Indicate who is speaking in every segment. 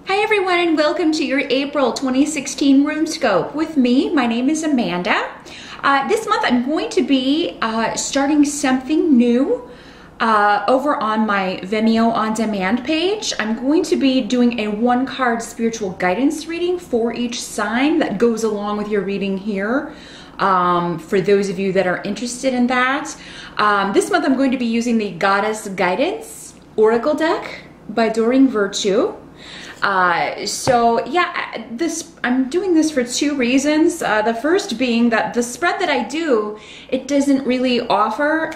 Speaker 1: Hi everyone, and welcome to your April 2016 Runescope with me. My name is Amanda. This month I'm going to be starting something new over on my Vimeo On Demand page. I'm going to be doing a one-card spiritual guidance reading for each sign that goes along with your reading here. For those of you that are interested in that. This month I'm going to be using the Goddess Guidance Oracle deck by Doreen Virtue. So yeah, I'm doing this for two reasons. The first being that the spread that I do, it doesn't really offer,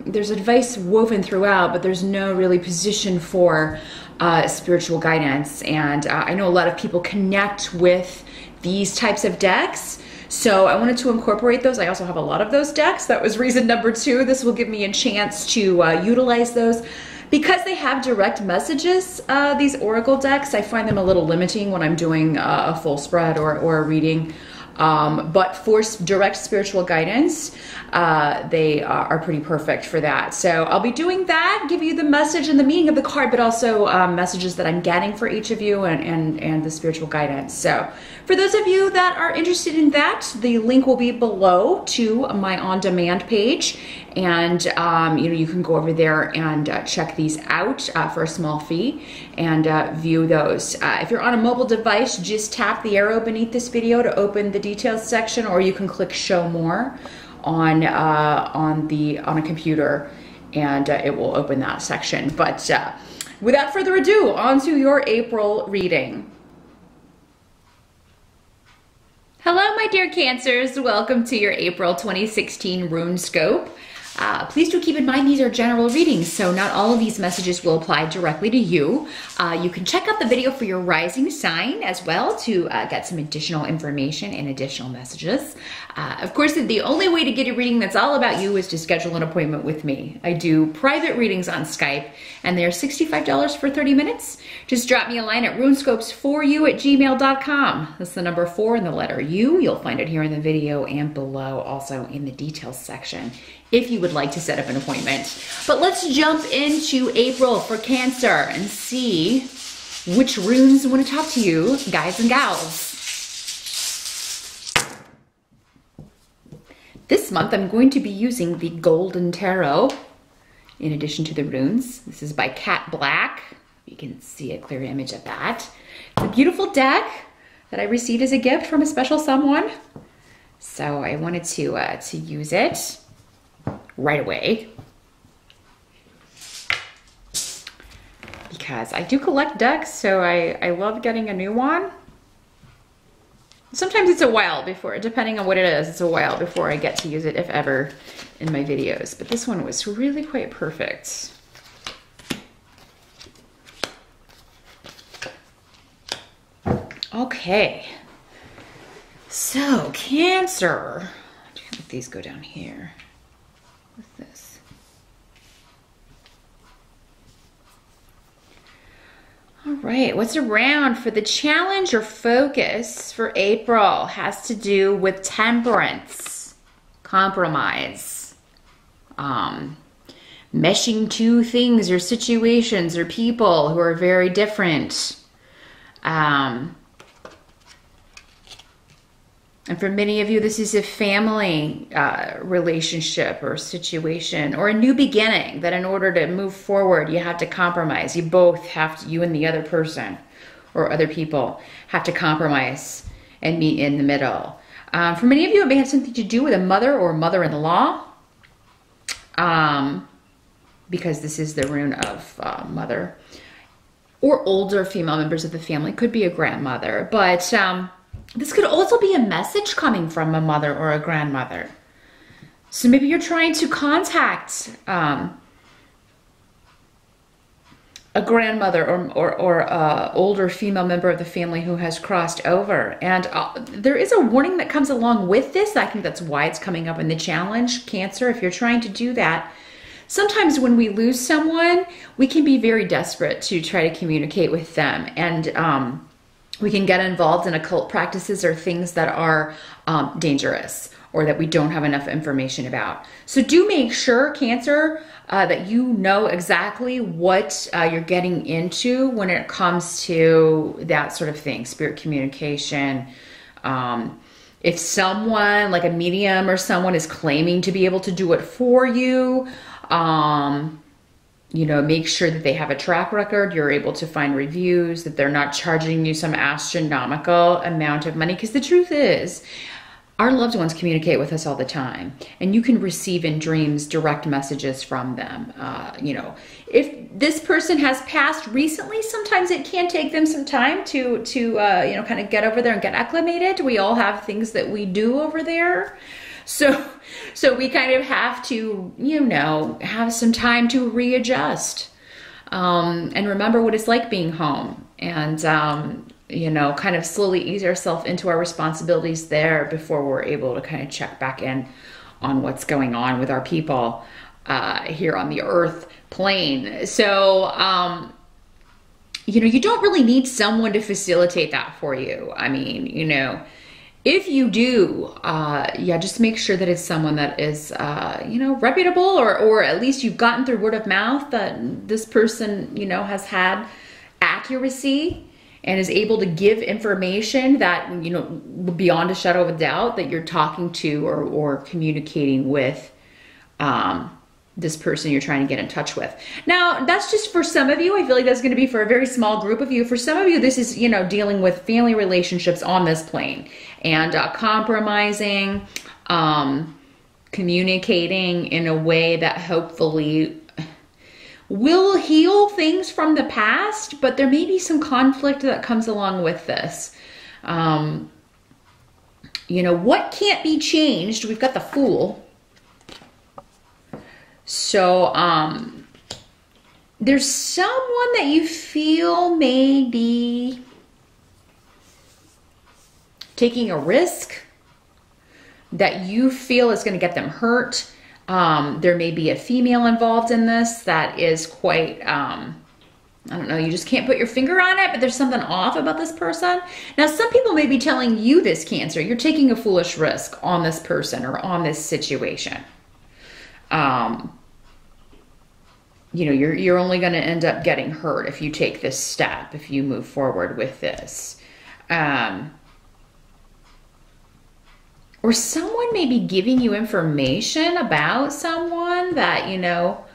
Speaker 1: there's advice woven throughout, but there's no really position for spiritual guidance. And I know a lot of people connect with these types of decks. So I wanted to incorporate those. I also have a lot of those decks. That was reason number two. This will give me a chance to utilize those. Because they have direct messages, these Oracle decks, I find them a little limiting when I'm doing a full spread or a reading. But for direct spiritual guidance, they are pretty perfect for that. So I'll be doing that, give you the message and the meaning of the card, but also messages that I'm getting for each of you and the spiritual guidance. So for those of you that are interested in that, the link will be below to my on-demand page. And you can go over there and check these out for a small fee and view those. If you're on a mobile device, just tap the arrow beneath this video to open the details section, or you can click show more on a computer and it will open that section. But without further ado, on to your April reading. Hello, my dear Cancers. Welcome to your April 2016 Runescope. Please do keep in mind these are general readings, so not all of these messages will apply directly to you. You can check out the video for your rising sign as well to get some additional information and additional messages. Of course, the only way to get a reading that's all about you is to schedule an appointment with me. I do private readings on Skype, and they're $65 for 30 minutes. Just drop me a line at runescopes4u@gmail.com. That's the number 4 and the letter U. You'll find it here in the video and below, also in the details section, if you would like to set up an appointment. But let's jump into April for Cancer and see which runes want to talk to you, guys and gals. This month I'm going to be using the Golden Tarot in addition to the runes. This is by Cat Black. You can see a clear image of that. It's a beautiful deck that I received as a gift from a special someone. So I wanted to use it right away because I do collect decks, so I love getting a new one. Sometimes it's a while before, depending on what it is, it's a while before I get to use it, if ever, in my videos. But this one was really quite perfect. Okay, so Cancer, let these go down here. What's this? All right, what's around for the challenge or focus for April has to do with temperance, compromise, meshing two things or situations or people who are very different. And for many of you, this is a family relationship or situation or a new beginning that in order to move forward, you have to compromise. You both have to, you and the other person or other people have to compromise and meet in the middle. For many of you, it may have something to do with a mother or mother-in-law because this is the rune of mother, or older female members of the family. Could be a grandmother, but this could also be a message coming from a mother or a grandmother. So maybe you're trying to contact a grandmother or older female member of the family who has crossed over. And there is a warning that comes along with this. I think that's why it's coming up in the challenge, Cancer. If you're trying to do that, sometimes when we lose someone, we can be very desperate to try to communicate with them. And we can get involved in occult practices or things that are dangerous or that we don't have enough information about. So do make sure, Cancer, that you know exactly what you're getting into when it comes to that sort of thing, spirit communication. If someone like a medium or someone is claiming to be able to do it for you, you know, make sure that they have a track record. You're able to find reviews, that they're not charging you some astronomical amount of money. Because the truth is, our loved ones communicate with us all the time. And you can receive in dreams direct messages from them. You know, if this person has passed recently, sometimes it can take them some time to you know, kind of get over there and get acclimated. We all have things that we do over there. So we kind of have to, you know, have some time to readjust and remember what it's like being home, and, you know, kind of slowly ease ourselves into our responsibilities there before we're able to kind of check back in on what's going on with our people here on the earth plane. So, you know, you don't really need someone to facilitate that for you. I mean, you know, if you do, yeah, just make sure that it's someone that is, you know, reputable, or at least you've gotten through word of mouth that this person, you know, has had accuracy and is able to give information that, you know, beyond a shadow of a doubt that you're talking to or communicating with this person you're trying to get in touch with. Now, that's just for some of you. I feel like that's going to be for a very small group of you. For some of you, this is, you know, dealing with family relationships on this plane and compromising, communicating in a way that hopefully will heal things from the past, but there may be some conflict that comes along with this. You know, what can't be changed? We've got the Fool. So, there's someone that you feel may be taking a risk that you feel is going to get them hurt. There may be a female involved in this that is quite, I don't know, you just can't put your finger on it, but there's something off about this person. Now, some people may be telling you this, Cancer, you're taking a foolish risk on this person or on this situation. You know, you're only going to end up getting hurt if you take this step, if you move forward with this. Or someone may be giving you information about someone that, you know,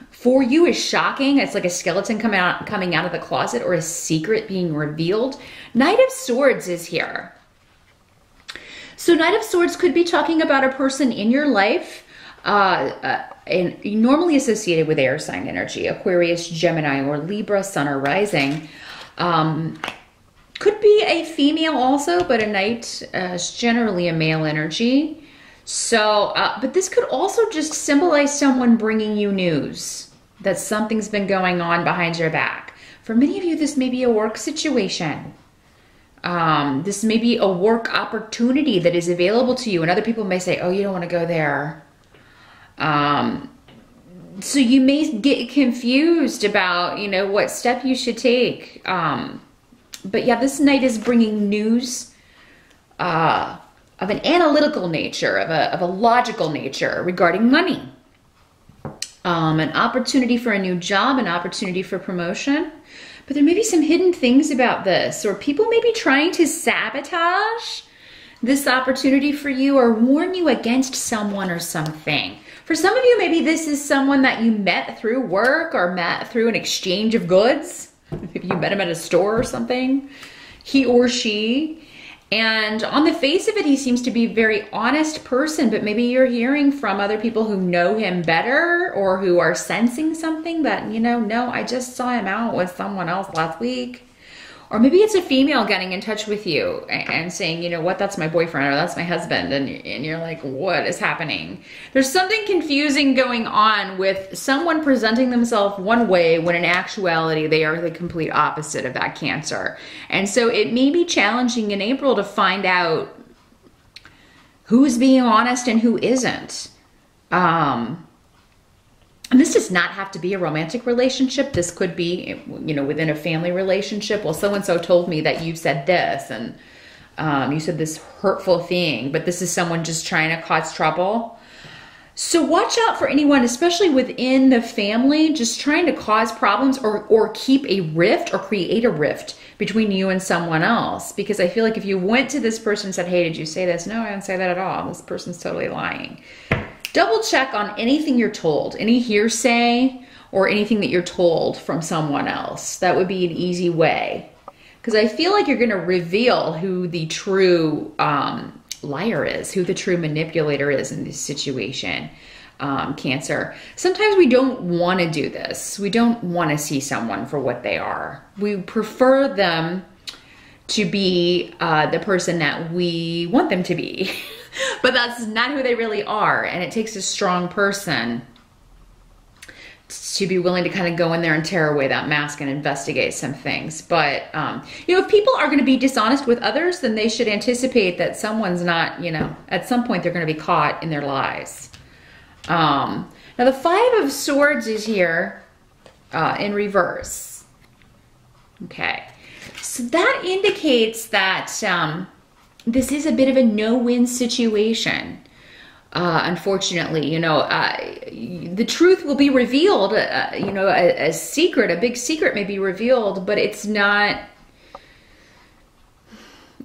Speaker 1: for you is shocking. It's like a skeleton coming out of the closet, or a secret being revealed. Knight of Swords is here. So Knight of Swords could be talking about a person in your life, and normally associated with air sign energy, Aquarius, Gemini, or Libra, Sun or Rising. Could be a female also, but a Knight is generally a male energy. So, but this could also just symbolize someone bringing you news that something's been going on behind your back. For many of you, this may be a work situation. This may be a work opportunity that is available to you, and other people may say, oh, you don't want to go there. So you may get confused about, you know, what step you should take. But yeah, this Knight is bringing news of an analytical nature, of a logical nature regarding money. An opportunity for a new job, an opportunity for promotion. But there may be some hidden things about this, or people may be trying to sabotage this opportunity for you or warn you against someone or something. For some of you, maybe this is someone that you met through work or met through an exchange of goods. Maybe you met him at a store or something, he or she. And on the face of it, he seems to be a very honest person, but maybe you're hearing from other people who know him better or who are sensing something that, you know, no, I just saw him out with someone else last week. Or maybe it's a female getting in touch with you and saying, you know what, that's my boyfriend or that's my husband. And you're like, what is happening? There's something confusing going on with someone presenting themselves one way when in actuality they are the complete opposite of that, Cancer. And so it may be challenging in April to find out who's being honest and who isn't. And this does not have to be a romantic relationship. This could be, you know, within a family relationship. Well, so-and-so told me that you said this, and you said this hurtful thing, but this is someone just trying to cause trouble. So watch out for anyone, especially within the family, just trying to cause problems or keep a rift or create a rift between you and someone else. Because I feel like if you went to this person and said, hey, did you say this? No, I didn't say that at all. This person's totally lying. Double check on anything you're told, any hearsay or anything that you're told from someone else. That would be an easy way. Because I feel like you're going to reveal who the true liar is, who the true manipulator is in this situation, Cancer. Sometimes we don't want to do this. We don't want to see someone for what they are. We prefer them to be the person that we want them to be. But that's not who they really are. And it takes a strong person to be willing to kind of go in there and tear away that mask and investigate some things. But, you know, if people are going to be dishonest with others, then they should anticipate that someone's not, you know, at some point they're going to be caught in their lies. Now the Five of Swords is here in reverse. Okay. So that indicates that this is a bit of a no-win situation. Unfortunately, you know, the truth will be revealed, you know, a secret, a big secret may be revealed, but it's not,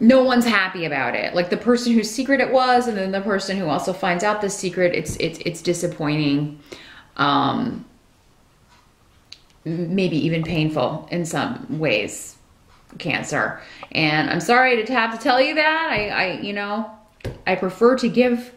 Speaker 1: no one's happy about it. Like the person whose secret it was, and then the person who also finds out the secret, it's disappointing. Maybe even painful in some ways, Cancer. And I'm sorry to have to tell you that. You know, I prefer to give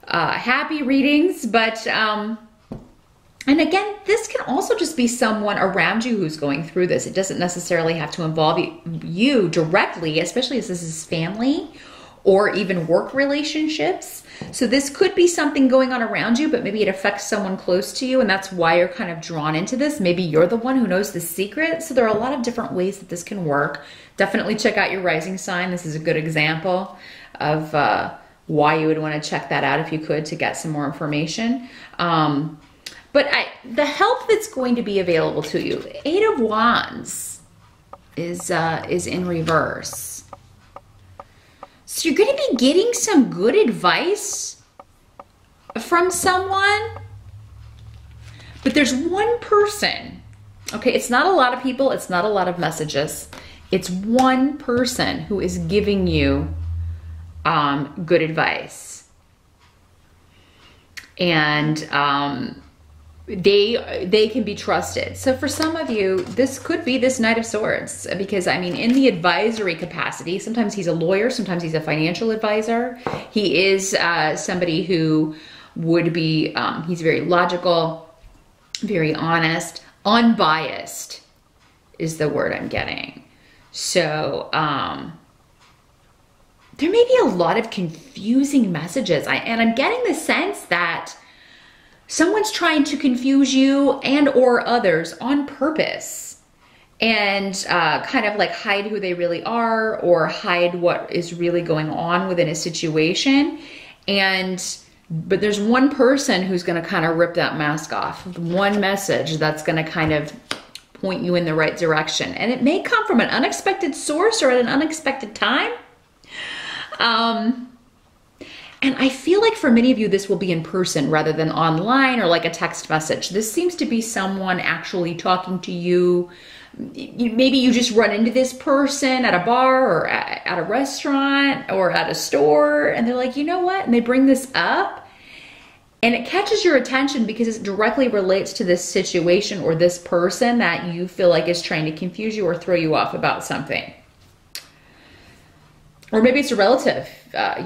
Speaker 1: happy readings, but and again, this can also just be someone around you who's going through this. It doesn't necessarily have to involve you directly, especially as this is family or even work relationships. So this could be something going on around you, but maybe it affects someone close to you, and that's why you're kind of drawn into this. Maybe you're the one who knows the secret. So there are a lot of different ways that this can work. Definitely check out your rising sign. This is a good example of why you would want to check that out if you could, to get some more information. But the help that's going to be available to you, Eight of Wands is in reverse. So you're going to be getting some good advice from someone, but there's one person. Okay, it's not a lot of people, it's not a lot of messages. It's one person who is giving you good advice. And they can be trusted. So for some of you, this could be this Knight of Swords, because I mean, in the advisory capacity, sometimes he's a lawyer, sometimes he's a financial advisor. He is somebody who would be, he's very logical, very honest, unbiased is the word I'm getting. So there may be a lot of confusing messages. And I'm getting the sense that someone's trying to confuse you and or others on purpose, and kind of like hide who they really are, or hide what is really going on within a situation. But there's one person who's going to kind of rip that mask off. One message that's going to kind of point you in the right direction. And it may come from an unexpected source or at an unexpected time. And I feel like for many of you, this will be in person rather than online or like a text message. This seems to be someone actually talking to you. Maybe you just run into this person at a bar or at a restaurant or at a store, and they're like, you know what? And they bring this up, and it catches your attention because it directly relates to this situation or this person that you feel like is trying to confuse you or throw you off about something. Or maybe it's a relative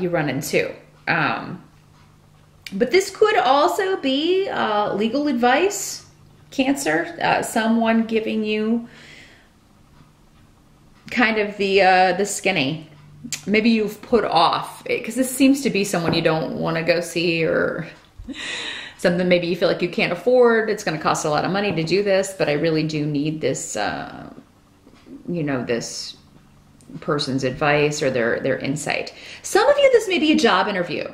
Speaker 1: you run into. But this could also be legal advice, Cancer. Someone giving you kind of the skinny. Maybe you've put off, because this seems to be someone you don't want to go see, or something maybe you feel like you can't afford. It's going to cost a lot of money to do this, but I really do need this, you know, this person's advice or their insight. Some of you, this may be a job interview,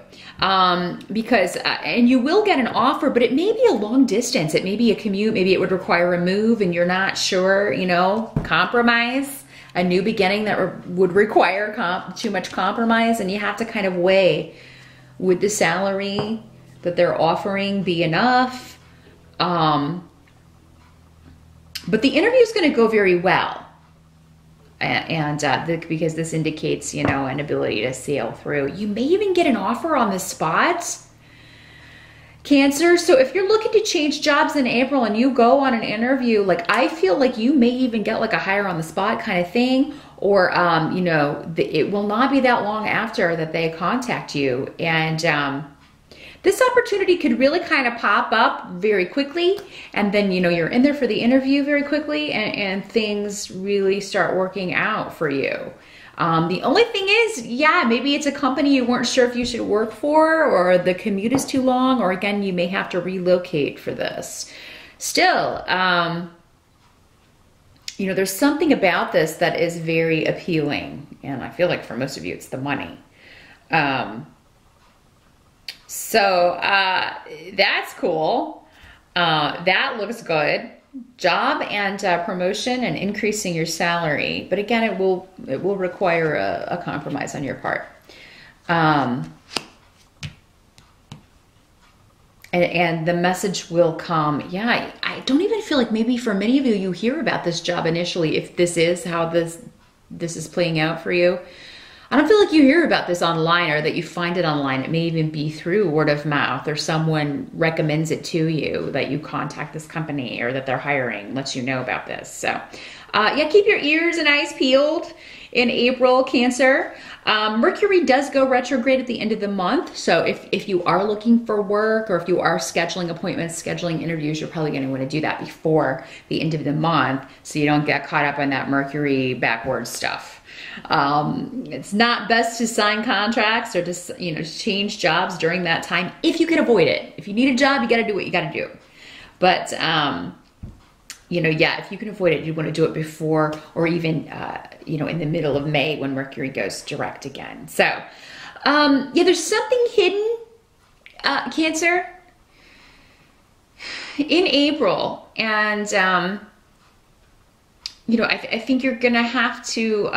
Speaker 1: because and you will get an offer, but it may be a long distance. It may be a commute. Maybe it would require a move, and you're not sure. You know, compromise, a new beginning that would require too much compromise, and you have to kind of weigh, would the salary that they're offering be enough? But the interview is going to go very well. Because this indicates, you know, an ability to sail through. You may even get an offer on the spot, Cancer. So if you're looking to change jobs in April and you go on an interview, like I feel like you may even get like a hire on the spot kind of thing, or, you know, it will not be that long after that they contact you. And this opportunity could really kind of pop up very quickly, and then, you know, you're in there for the interview very quickly, and things really start working out for you. The only thing is, yeah, maybe it's a company you weren't sure if you should work for, or the commute is too long, or again, you may have to relocate for this. Still, you know, there's something about this that is very appealing, and I feel like for most of you, it's the money. So that's cool. That looks good. Job and promotion and increasing your salary. But again, it will require a compromise on your part. And the message will come. Yeah, I don't even feel like maybe for many of you, you hear about this job initially, if this is how this is playing out for you. I don't feel like you hear about this online, or that you find it online. It may even be through word of mouth, or someone recommends it to you, that you contact this company, or that they're hiring, lets you know about this. So yeah, keep your ears and eyes peeled in April, Cancer. Mercury does go retrograde at the end of the month. So if you are looking for work, or if you are scheduling appointments, scheduling interviews, you're probably going to want to do that before the end of the month, so you don't get caught up in that Mercury backwards stuff. It's not best to sign contracts or to, you know, change jobs during that time if you can avoid it. If you need a job, you got to do what you got to do. But, you know, yeah, if you can avoid it, you want to do it before, or even, you know, in the middle of May when Mercury goes direct again. So, yeah, there's something hidden, Cancer, in April. And, you know, I think you're going to have to,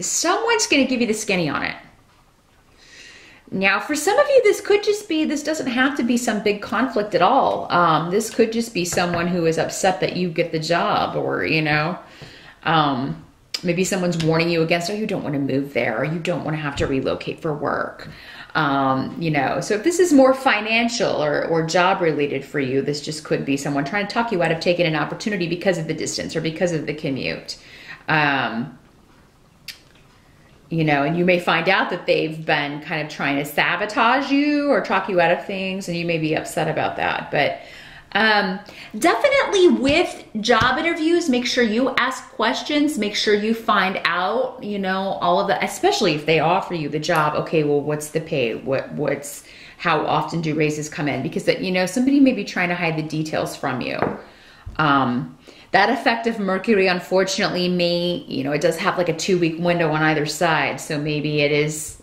Speaker 1: someone's going to give you the skinny on it. Now, for some of you, this could just be, this doesn't have to be some big conflict at all. This could just be someone who is upset that you get the job, or, you know, maybe someone's warning you against, oh, you don't want to move there, or you don't want to have to relocate for work. You know, so if this is more financial or job related for you, this just could be someone trying to talk you out of taking an opportunity because of the distance or because of the commute. You know, and you may find out that they've been kind of trying to sabotage you or talk you out of things, and you may be upset about that. But definitely with job interviews, make sure you ask questions, make sure you find out, you know, all of the, especially if they offer you the job. Okay, well, what's the pay? What's, how often do raises come in? Because that, you know, somebody may be trying to hide the details from you. That effect of Mercury, unfortunately, may, you know, it does have like a 2-week window on either side. So maybe it is,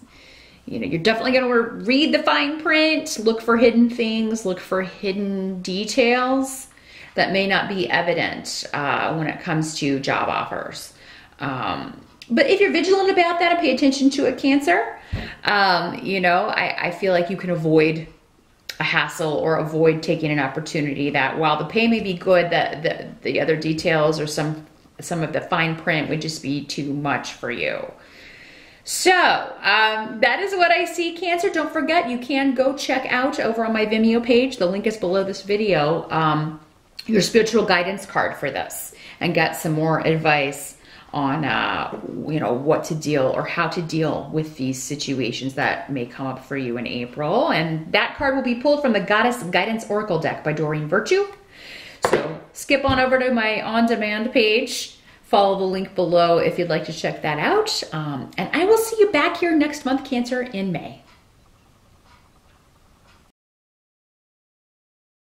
Speaker 1: you know, you're definitely going to read the fine print, look for hidden things, look for hidden details that may not be evident when it comes to job offers. But if you're vigilant about that and pay attention to it, Cancer, you know, I feel like you can avoid a hassle or avoid taking an opportunity that, while the pay may be good, that the other details or some of the fine print would just be too much for you. So that is what I see, Cancer. Don't forget, you can go check out over on my Vimeo page, the link is below this video, your spiritual guidance card for this, and get some more advice on you know, what to deal or how to deal with these situations that may come up for you in April. And that card will be pulled from the Goddess Guidance Oracle deck by Doreen Virtue. So skip on over to my on-demand page, follow the link below if you'd like to check that out. And I will see you back here next month, Cancer, in May.